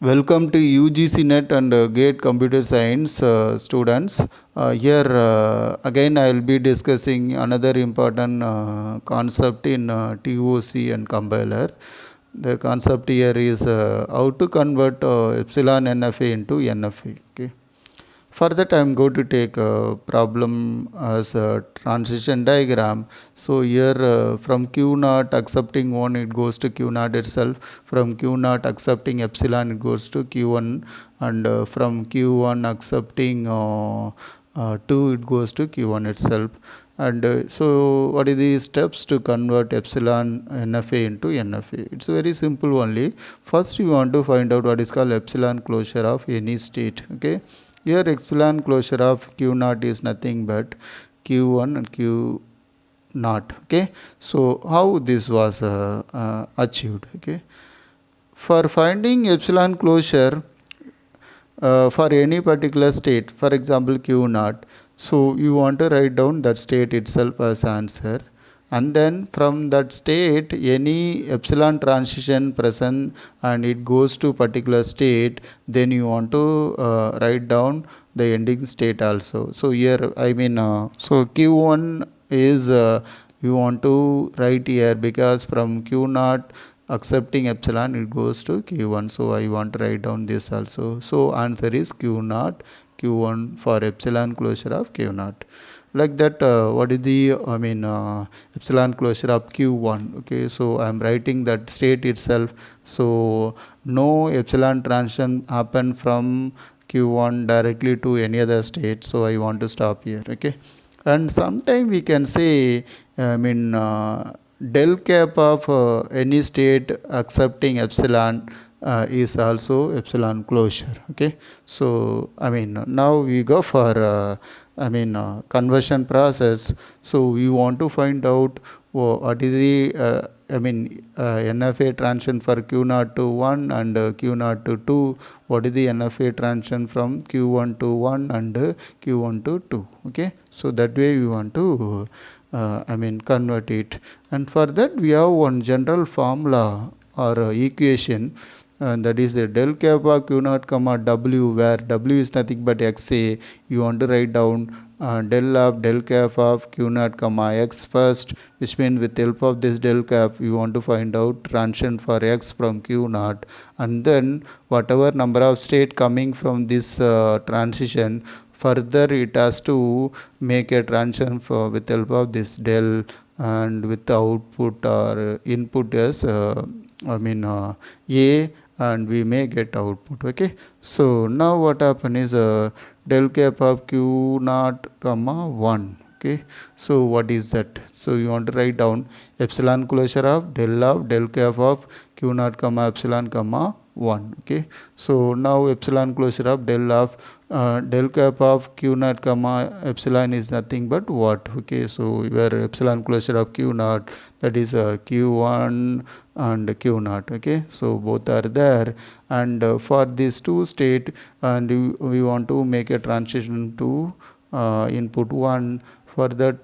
Welcome to UGC NET and GATE Computer Science students. Here again I will be discussing another important concept in TOC and compiler. The concept here is how to convert epsilon NFA into NFA. Okay. For that I am going to take a problem as a transition diagram. So here from Q naught accepting 1 it goes to Q naught itself, from Q naught accepting epsilon it goes to Q1, and from Q1 accepting 2 it goes to Q1 itself. And so what are the steps to convert epsilon NFA into NFA? It's very simple only. First we want to find out what is called epsilon closure of any state. Okay. Here epsilon closure of Q naught is nothing but Q1 and Q naught. Okay. So how this was achieved? Okay. For finding epsilon closure for any particular state, for example Q naught, so you want to write down that state itself as answer, and then from that state any epsilon transition present and it goes to particular state, then you want to write down the ending state also. So here so Q1 is you want to write here because from Q naught accepting epsilon it goes to Q1, so I want to write down this also. So answer is Q naught Q1 for epsilon closure of Q naught. Like that, what is the epsilon closure of Q1? Okay, so I am writing that state itself. So no epsilon transition happen from Q1 directly to any other state, so I want to stop here. Okay, and sometime we can say del cap of any state accepting epsilon is also epsilon closure. Okay, so now we go for conversion process. So we want to find out what is the NFA transition for Q naught to 1 and Q naught to 2. What is the NFA transition from Q1 to 1 and Q1 to 2? Okay, so that way we want to convert it, and for that we have one general formula or equation, and that is the del cap of Q naught comma W, where W is nothing but XA. You want to write down del cap of Q naught comma X first, which means with help of this del cap you want to find out transition for X from Q naught, and then whatever number of state coming from this transition, further it has to make a transition with help of this del, and with the output or input as A, and we may get output. Okay, so now what happen is del cap of Q naught comma 1. Okay, so what is that? So you want to write down epsilon closure of del cap of Q naught comma epsilon comma 1. Okay, so now epsilon closure of del cap of Q naught comma epsilon is nothing but what? Okay, so your epsilon closure of Q naught, that is Q1 and Q naught. Okay, so both are there, and for these two state, and we want to make a transition to input 1. For that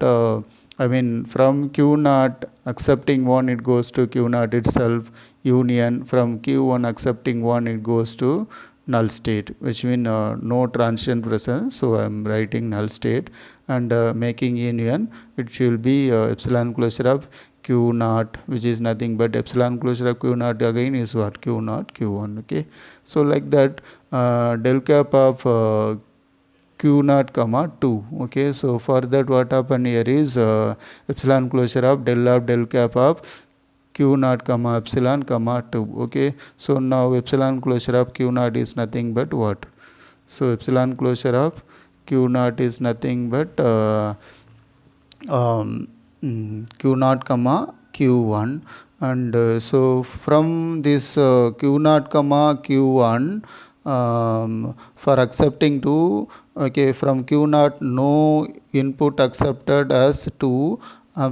from Q naught accepting 1 it goes to Q naught itself, union from Q1 accepting 1 it goes to null state, which means no transition present, so I am writing null state, and making union, it should be epsilon closure of Q naught, which is nothing but epsilon closure of Q naught again is what? Q naught Q1. Okay, so like that del cap of Q naught comma 2. Okay, so for that what happen here is epsilon closure of del cap of Q naught comma epsilon comma 2. Okay, so now epsilon closure of Q naught is nothing but what? So epsilon closure of Q naught is nothing but Q naught comma Q1, and so from this Q naught comma Q1 for accepting 2, okay, from Q naught no input accepted as 2,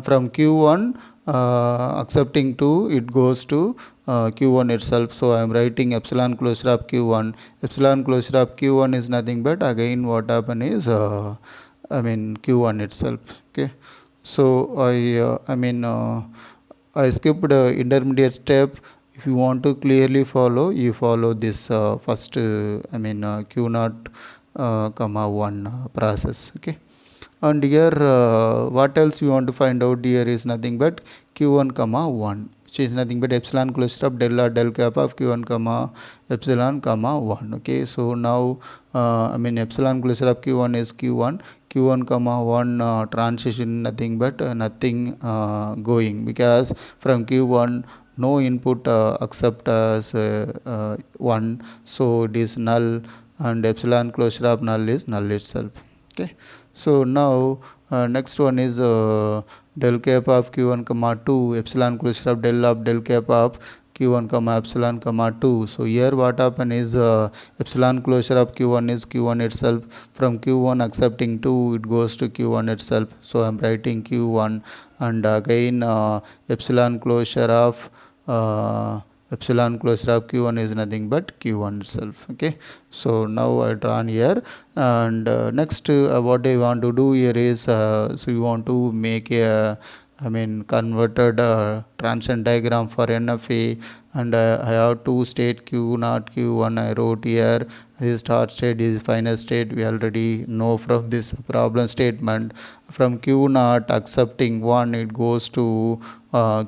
from Q1 accepting 2 it goes to Q1 itself, so I am writing epsilon closure of Q1. Epsilon closure of Q1 is nothing but again what happen is Q1 itself. Okay, so I skipped intermediate step. If you want to clearly follow, you follow this first q naught comma 1 process. Okay, and here what else you want to find out here is nothing but q1 comma 1, which is nothing but epsilon closure of del or del cap of q1 comma epsilon comma 1. Okay, so now epsilon closure of q1 is q1 comma 1 transition, nothing but nothing going, because from q1 no input accept as 1, so it is null, and epsilon closure of null is null itself. Okay, so now next one is del cap of q1 comma 2 epsilon closure of del cap of q1 comma epsilon comma 2. So here what happen is epsilon closure of q1 is q1 itself. From q1 accepting 2 it goes to q1 itself, so I am writing q1, and again epsilon closure of q1 is nothing but q1 itself. Okay, so now I drawn here, and next what I want to do here is so you want to make a converted transition diagram for NFA, and I have two state q naught q1 I wrote here. This start state is final state, we already know from this problem statement. From q naught accepting 1 it goes to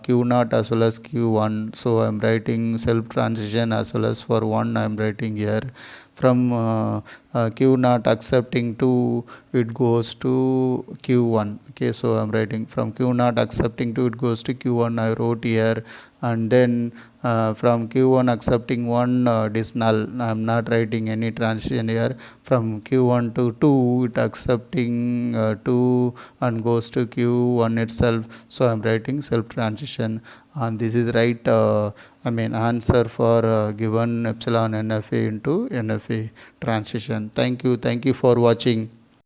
q naught as well as q1, so I am writing self transition as well as for 1 I am writing here. From q naught accepting 2 it goes to q1. Okay, so I am writing from q naught accepting 2 it goes to q1 I wrote here, and then from q1 accepting 1 it is null, I am not writing any transition here. From q1 to 2 it accepting 2 and goes to q1 itself, so I am writing self transition, and this is right answer for given epsilon NFA into NFA transition. Thank you for watching.